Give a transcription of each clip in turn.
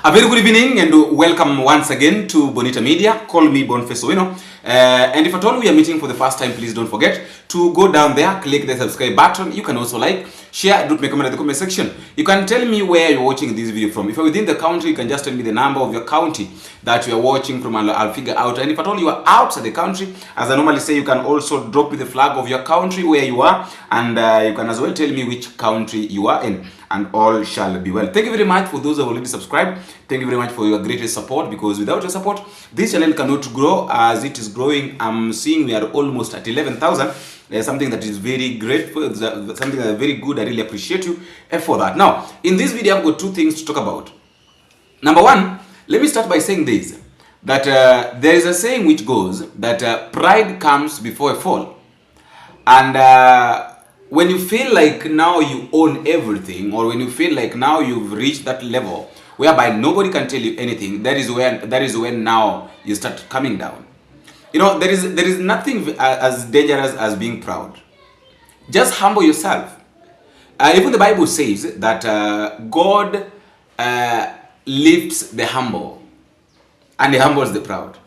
A very good evening and welcome once again to Bonita Media. Call me Boniface Owino. And if at all we are meeting for the first time, please don't forget to go down there, click the subscribe button. You can also like, share, do make a comment in the comment section. You can tell me where you're watching this video from. If you're within the country, you can just tell me the number of your county that you are watching from and I'll figure out. And if at all you are outside the country, as I normally say, you can also drop me the flag of your country where you are, and you can as well tell me which country you are in, and all shall be well. Thank you very much for those who have already subscribed. Thank you very much for your greatest support, because without your support, this channel cannot grow as it is growing. I'm seeing we are almost at 11,000. Something that is very grateful, something that is very good. I really appreciate you for that. Now, in this video, I've got two things to talk about. Number one, let me start by saying this, that there is a saying which goes that pride comes before a fall. And when you feel like now you own everything, or when you feel like now you've reached that level whereby nobody can tell you anything, that is when now you start coming down. You know, there is nothing as dangerous as being proud. Just humble yourself. Even the Bible says that God lifts the humble and he humbles the proud.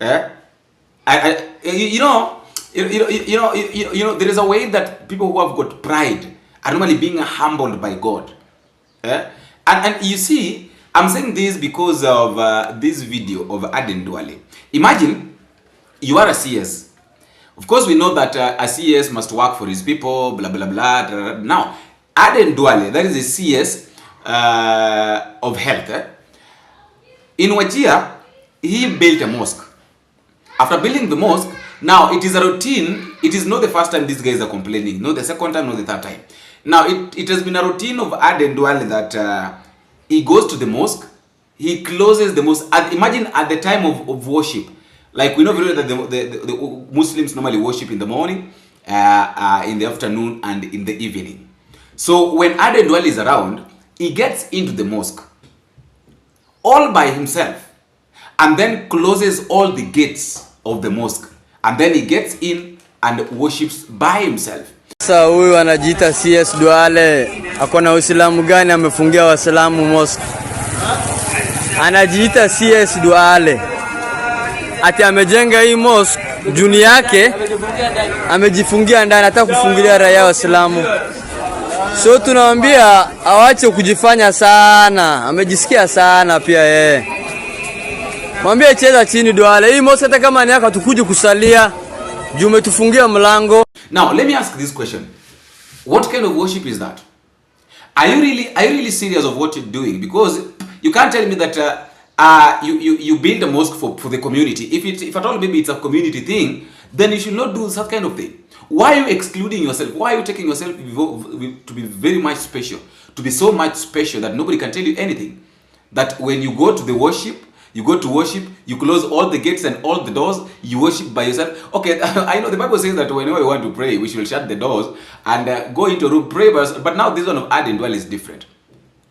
You know, there is a way that people who have got pride are normally being humbled by God. And you see, I'm saying this because of this video of Aden Duale. Imagine you are a CS. Of course, we know that a CS must work for his people, blah, blah, blah, blah. Now, Aden Duale, that is a CS of health. In Wajir, he built a mosque. After building the mosque, now it is a routine. It is not the first time these guys are complaining, not the second time, not the third time. Now, it has been a routine of Aden Duale that he goes to the mosque, he closes the mosque. Imagine at the time of worship. Like we know very well that the Muslims normally worship in the morning, in the afternoon, and in the evening. So when Aden Duale is around, he gets into the mosque all by himself, and then closes all the gates of the mosque, and then he gets in and worships by himself. Sasa huyu anajiita CS Duale, akona Uislamu gani amefungia Waislamu mosque? Anajiita CS Duale. Ati amejenga hii mosque, juni yake amejifungia ndani, anataka kufungilia raia wa Islamu. So tunawaambia awache kujifanya sana, amejisikia sana pia yeye. Mwambie cheza chini Duale, hii mosque hata kama ni yako tukuje kusalia, juu umetufungia mlango. Now, let me ask this question. What kind of worship is that? Are you really serious of what you're doing? Because you can't tell me that you build a mosque for the community. If at all maybe it's a community thing, then you should not do that kind of thing. Why are you excluding yourself? Why are you taking yourself to be very much special? To be so much special that nobody can tell you anything? That when you go to the worship, you go to worship, you close all the gates and all the doors, you worship by yourself. Okay, I know the Bible says that whenever we want to pray, we should shut the doors and go into a room, pray. But now this one of Aden Duale is different.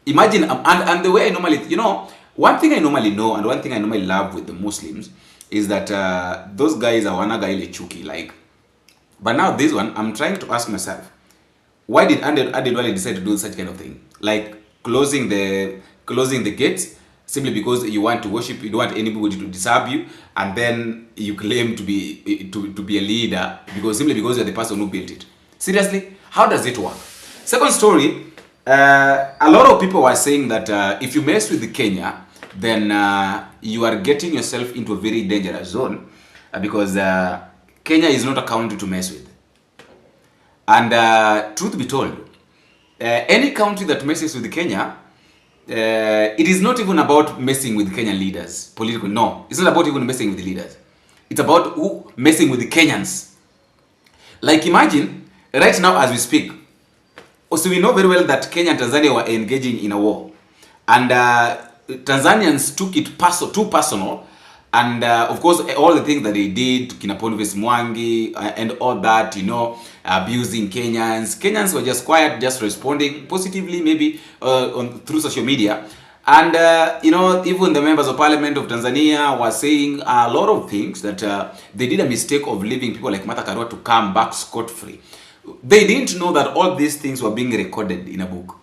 Imagine, and the way I normally, you know, one thing I normally know and one thing I normally love with the Muslims is that those guys are wanaga ile chuki, like. But now this one, I'm trying to ask myself, why did Aden Duale decide to do such kind of thing? Like closing the gates simply because you want to worship, you don't want anybody to disturb you, and then you claim to be a leader simply because you're the person who built it. Seriously, how does it work? Second story, a lot of people were saying that if you mess with Kenya, then you are getting yourself into a very dangerous zone, because Kenya is not a country to mess with. And truth be told, any country that messes with Kenya, it is not even about messing with Kenyan leaders, political. No, it's not about even messing with the leaders. It's about who messing with the Kenyans. Like imagine, right now as we speak, so we know very well that Kenya and Tanzania were engaging in a war. And Tanzanians took it too personal. And of course, all the things that they did, Kinaponivis Mwangi and all that, you know, abusing Kenyans. Kenyans were just quiet, just responding positively, maybe through social media. And, you know, even the members of parliament of Tanzania were saying a lot of things that they did a mistake of leaving people like Martha Karua to come back scot-free. They didn't know that all these things were being recorded in a book.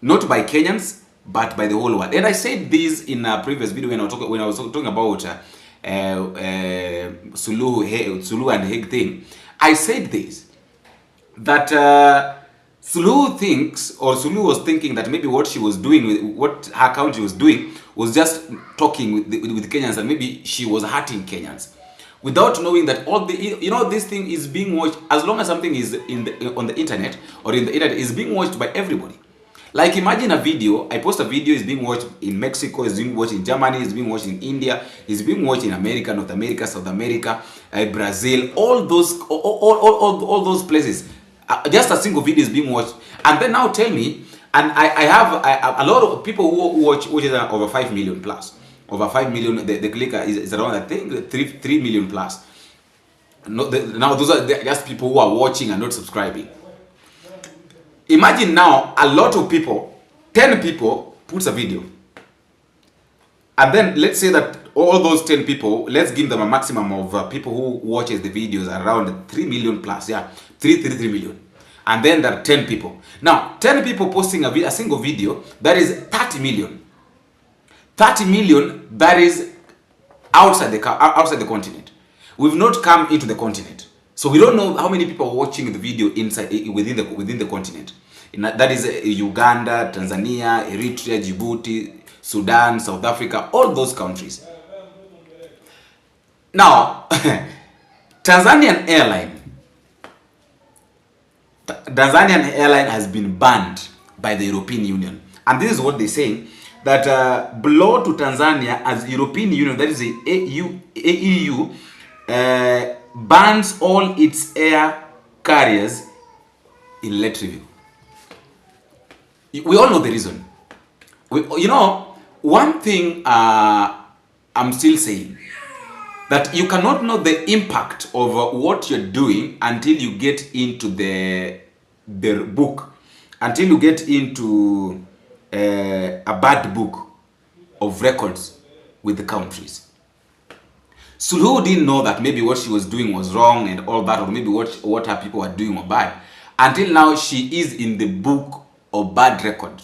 Not by Kenyans, but by the whole world. And I said this in a previous video when I was talking about Suluhu and Hague thing. I said this, that Suluhu was thinking that maybe what she was doing, what her country was doing, was just talking with Kenyans, and maybe she was hurting Kenyans, without knowing that all the, this thing is being watched. As long as something is on the internet, or in the internet, is being watched by everybody. Like, imagine a video, I post a video, is being watched in Mexico, is being watched in Germany, is being watched in India, is being watched in America, North America, South America, Brazil, all those places. Just a single video is being watched. And then now tell me, and I have a lot of people who watch it over 5 million plus. Over 5 million, the clicker is around, I think, 3 million plus. Now those are just people who are watching and not subscribing. Imagine now a lot of people, 10 people puts a video, and then let's say that all those 10 people, let's give them a maximum of people who watches the videos around 3 million plus, 3 million, and then there are 10 people. Now 10 people posting a single video, that is 30 million. 30 million, that is outside the continent. We've not come into the continent. So we don't know how many people are watching the video within the continent. That is Uganda, Tanzania, Eritrea, Djibouti, Sudan, South Africa, all those countries. Now, Tanzanian airline has been banned by the European Union, and this is what they're saying, that below to Tanzania, as European Union, that is the EU, bans all its air carriers in late review. We all know the reason. One thing I'm still saying, that you cannot know the impact of what you're doing until you get into the book, until you get into a bad book of records with the countries. Suluhu didn't know that maybe what she was doing was wrong and all that, or maybe what her people were doing were bad, until now she is in the book of bad record.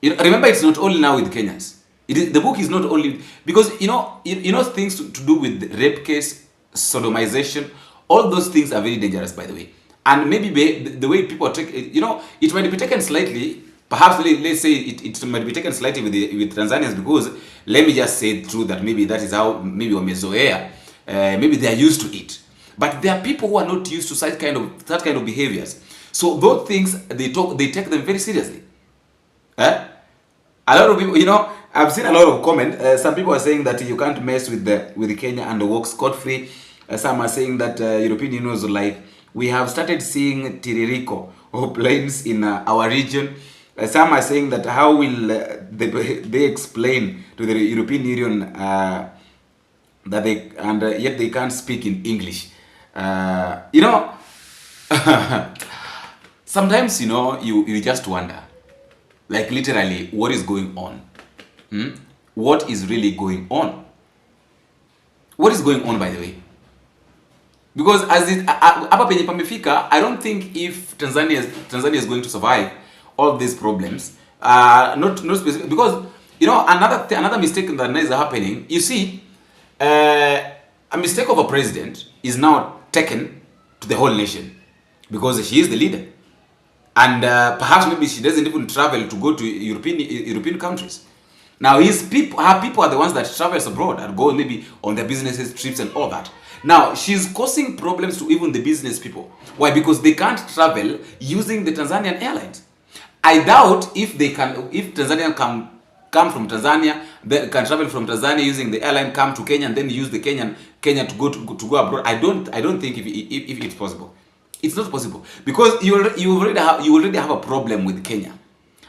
Remember, it's not only now with Kenyans. The book is not only because things to do with rape case, sodomization, all those things are very dangerous, by the way. And maybe the way people take it might be taken slightly. Perhaps let's say it might be taken slightly with Tanzanians, because let me just say true that maybe that is how maybe wamezoea, maybe they are used to it. But there are people who are not used to that kind of behaviors. So those things they take them very seriously. A lot of people, I've seen a lot of comments. Some people are saying that you can't mess with Kenya and walk scot-free. Some are saying that European Union is like, we have started seeing tiririko or planes in our region. Some are saying that how will they explain to the European Union that yet they can't speak in English. Sometimes you just wonder, like, literally, what is going on? What is really going on? What is going on, by the way? Because as hapa penye pamefika, I don't think if Tanzania is going to survive all these problems. Not specific, because another mistake that is happening. You see, a mistake of a president is now taken to the whole nation, because she is the leader, and perhaps maybe she doesn't even travel to go to European countries. Now her people are the ones that travels abroad and go maybe on their businesses, trips and all that. Now she's causing problems to even the business people. Why? Because they can't travel using the Tanzanian airlines. I doubt if Tanzanian come from Tanzania, they can travel from Tanzania using the airline, come to Kenya, and then use the Kenya to go abroad. I don't think if it's possible. It's not possible, because you already have a problem with Kenya.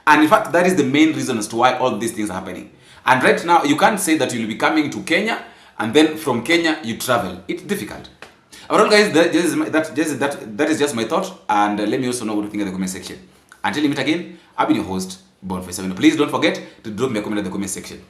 And in fact, that is the main reason as to why all these things are happening. And right now, you can't say that you'll be coming to Kenya and then from Kenya you travel. It's difficult. Alright, guys, that is just my thought. And let me also know what you think in the comment section. Until we meet again, I've been your host, Boniface. Please don't forget to drop me a comment in the comment section.